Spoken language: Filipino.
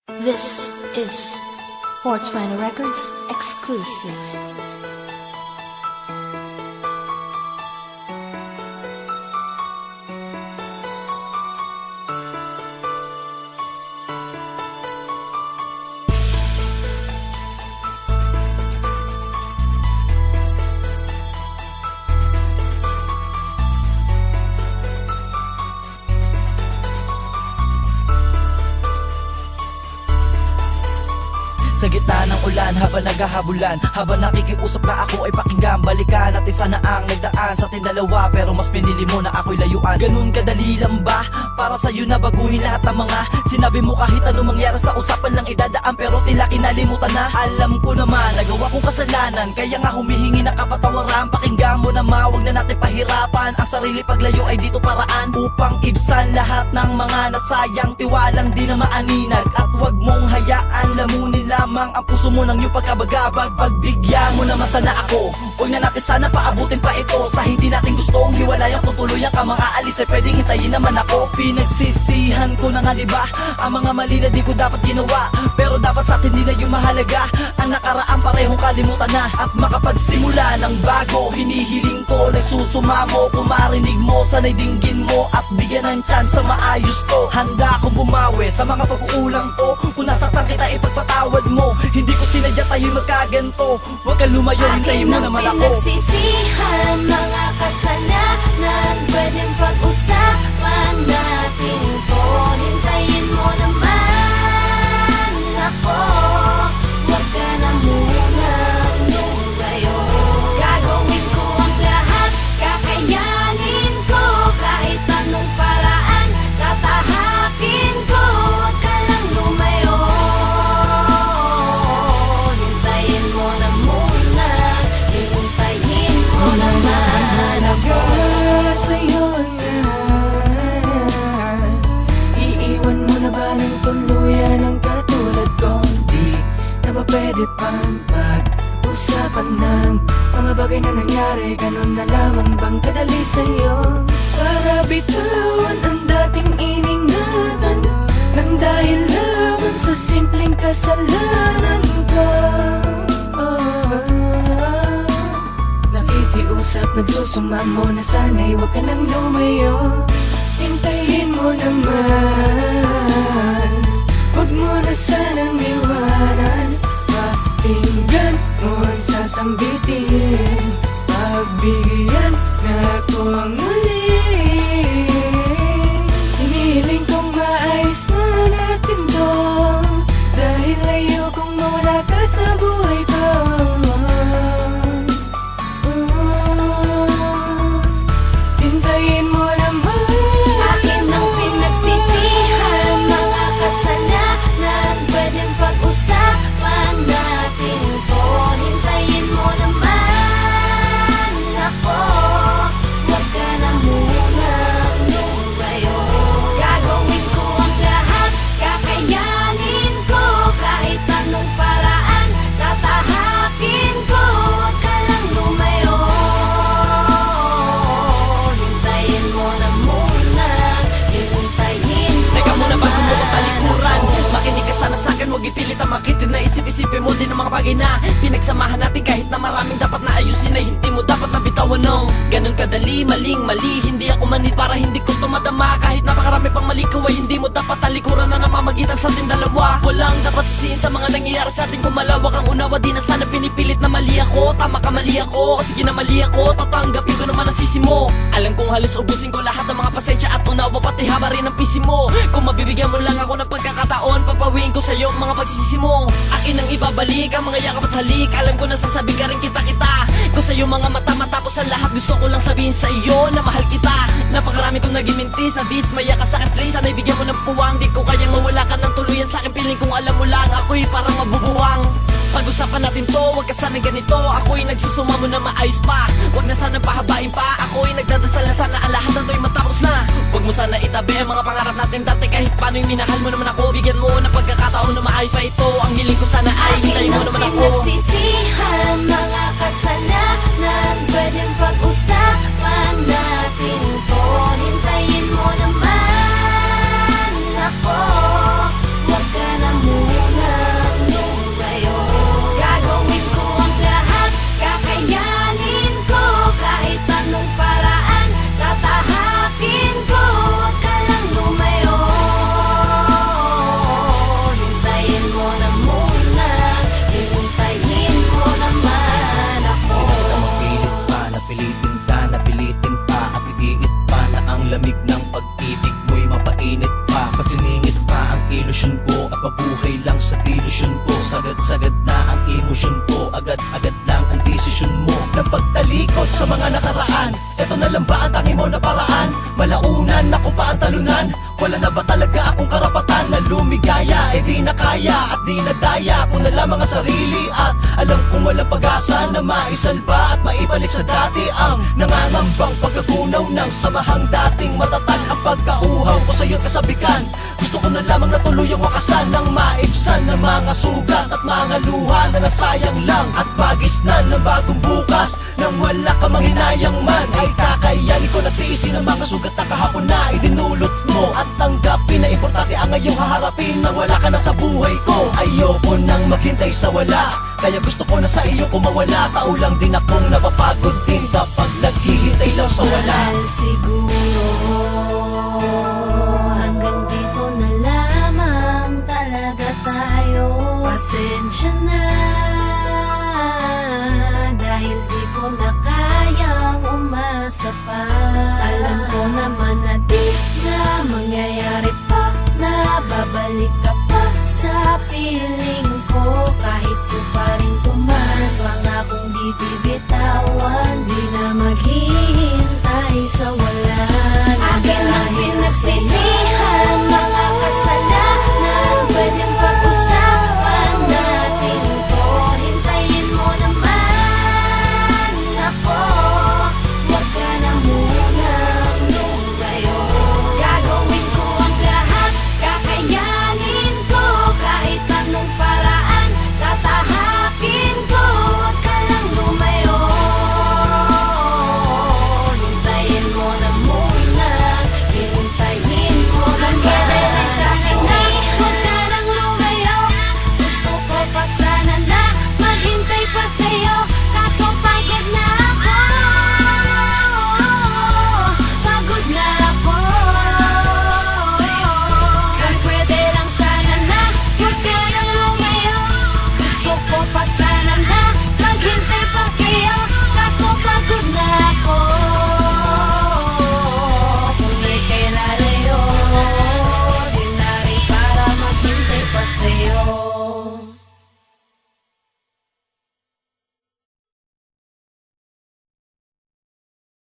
This is 420 Records exclusive. Sa gitna ng ulan habang naghahabulan, habang nakikiusap na ako ay pakinggan, balikan natin sana ang nagdaan sa ating dalawa, pero mas pinili mo na ako'y layuan. Ganun kadali lang ba para sa'yo na baguhin lahat ng mga sinabi mo? Kahit anong mangyari sa usapan lang idadaan, pero tila kinalimutan na. Alam ko naman nagawa kong kasalanan, kaya nga humihingi ng kapatawaran. Pakinggan mo naman, wag na natin pahirapan ang sarili, paglayo ay dito paraan upang ibsan lahat ng mga nasayang tiwalang di na maaninag. At wag mong hayaan lamunin lamang ang puso mo ng iyong pagkabagabag. Pagbigyan mo naman sana ako, huwag na natin sana paabutin pa ito. Sa hindi natin gustong hiwalayan kung tuluyan ka mga alis, ay pwedeng hintayin naman ako. Pinagsisihan ko na nga diba ang mga mali na di ko dapat ginawa, pero dapat sa atin di na yung mahalaga. Ang nakaraan parehong kalimutan na, at makapagsimula ng bago. Hinihiling ko na susumamo, kung marinig mo sana'y dinggin mo at bigyan ng chance sa maayos to. Handa akong bumawi sa mga pagkukulang ko, kung nasaktan kita ipagpatawad mo. Hindi ko sinadya tayo'y magkaganto, huwag kang lumayo, hintayin mo naman ako. Akin ang pinagsisihan, mga kasalanan, pwedeng pag-usapan natin to. Hintayin mo naman ako, huwag ka na munang lumayo. Gagawin ko ang lahat, kakayanin ko, kahit anong paraan, tatahakin ko, huwag ka lang lumayo. Hintayin mo na muna, hintayin mo naman ako. Sa'yo na, iiwan mo na ba ng tuluyan ang katulad ko? Di na ba pwede pang pag-usapan ng mga bagay na nangyari? Ganun na lamang bang kadali sa'yo? Para bitawan ang dating iningatan nang dahil lamang sa simpleng kasalanan ko. Nakikiusap, nagsusumamo na sana'y huwag ka nang lumayo. Hintayin mo naman, huwag mo na sanang iwanan. Pakinggan mo ang sasangbitin, pagbigyan na ako ang muli. Hinihiling kong maayos na natin to, dahil ayokong mawala ka sa buhay ko. Hintayin mo naman. Akin ang pinagsisihan, mga kasalanan, pwedeng pag-usapan natin to. Hintayin mo naman ako, huwag ka na munang lumayo. Gagawin ko ang lahat, kakayanin ko, kahit anong paraan, tatahakin ko, huwag ka lang lumayo. Hintayin mo na muna, hintayin mo Teka muna bago mo ko naman talikuran, ako. makinig ka sana sa'kin, huwag ipilit ang makitin na isip-isipin mo din ang mga bagay na pinagsamahan natin. Kahit na maraming dapat na ayusin ay hindi mo dapat na bitawan, no. Ganun kadali, maling mali, hindi ako manhid para hindi ko tumadama. Kahit napakarami pang mali ko ay hindi mo dapat talikuran na namamagitan sa ating dalawa. Walang dapat sisihin sa mga nangyayari sa atin, kung malawak ang unawa. Di na sana pinipilit na mali ako, tama ka mali ako, o sige na mali ako, tatanggapin ko naman ang sisi mo. Alam kong halos ubusin ko lahat ng mga pasensya at unawa, pati haba rin ang pisi mo. Kung mabibigyan mo lang ako ng pagkakataon, papawiin ko sa'yo ang mga pagsisisi mo. Akin ang ibabalik ang mga yakap at halik, alam ko nasasabi ka rin kita ko sa'yo mga mata. Matapos ang lahat gusto ko lang sabihin sa iyo na mahal kita. Napakarami kong naging mintis, na dismaya ka sa'kin please. Sana'y bigyan mo ng puwang, di ko kayang mawala ka ng tuluyan sa'kin. Piling kong alam mo lang, ako'y parang mabubuwang. Pag-usapan natin to, wag ka sanang ganito. Ako'y nagsusumamo na maayos pa, wag na sanang pahabain pa. Ako'y nagdadasal na sana ang lahat ng to'y matapos na. Wag mo sana itabi ang mga pangarap natin dati, kahit paano'y minahal mo naman ako. Bigyan mo ng pagkakataon na maayos pa ito. Ang hiling ko sana ay hintayin mo naman ako. Pinagsisihan, mga kasalanan, pwedeng pag-usapan natin to. Hintayin mo naman ako, huwag ka na muna Pabuhay lang sa ilusyon ko, sagad-sagad na ang emosyon ko, agad-agad lang ang desisyon mo. Nang pagtalikod sa mga nakaraan, eto na lang ba ang tangi mo na paraan? Malaunan, ako pa ang talunan. Wala na ba talaga akong karapatan na lumigaya? Eh di na kaya at di na daya ko na lamang ang sarili. At alam kong walang pag-asa na maisalba at maibalik sa dati ang nangangambang pagkagunaw ng samahang dating matatag. Ang pagkauhaw ko sa'yo't kasabikan, gusto ko na lamang na tuluyang wakasan ng maibsan ng mga sugat at mga luha na nasayang lang. At magisnan ng bagong bukas nang wala ka mang hinayang man, ay kakayanin ko na tiisin ang mga sugat na kahapon na idinulot mo. At tanggapin na importante ang ngayong haharapin nang wala ka na sa buhay ko. Ayoko nang maghintay sa wala, kaya gusto ko na sa iyo kung mawala. Tao lang din akong napapagod din kapag naghihintay lang sa wala. Mahal siguro hanggang dito na lamang talaga tayo. Pasensya na dahil di ko na kayang umasa pa. Alam ko naman na di na mangyayari pa, na babalik ka pa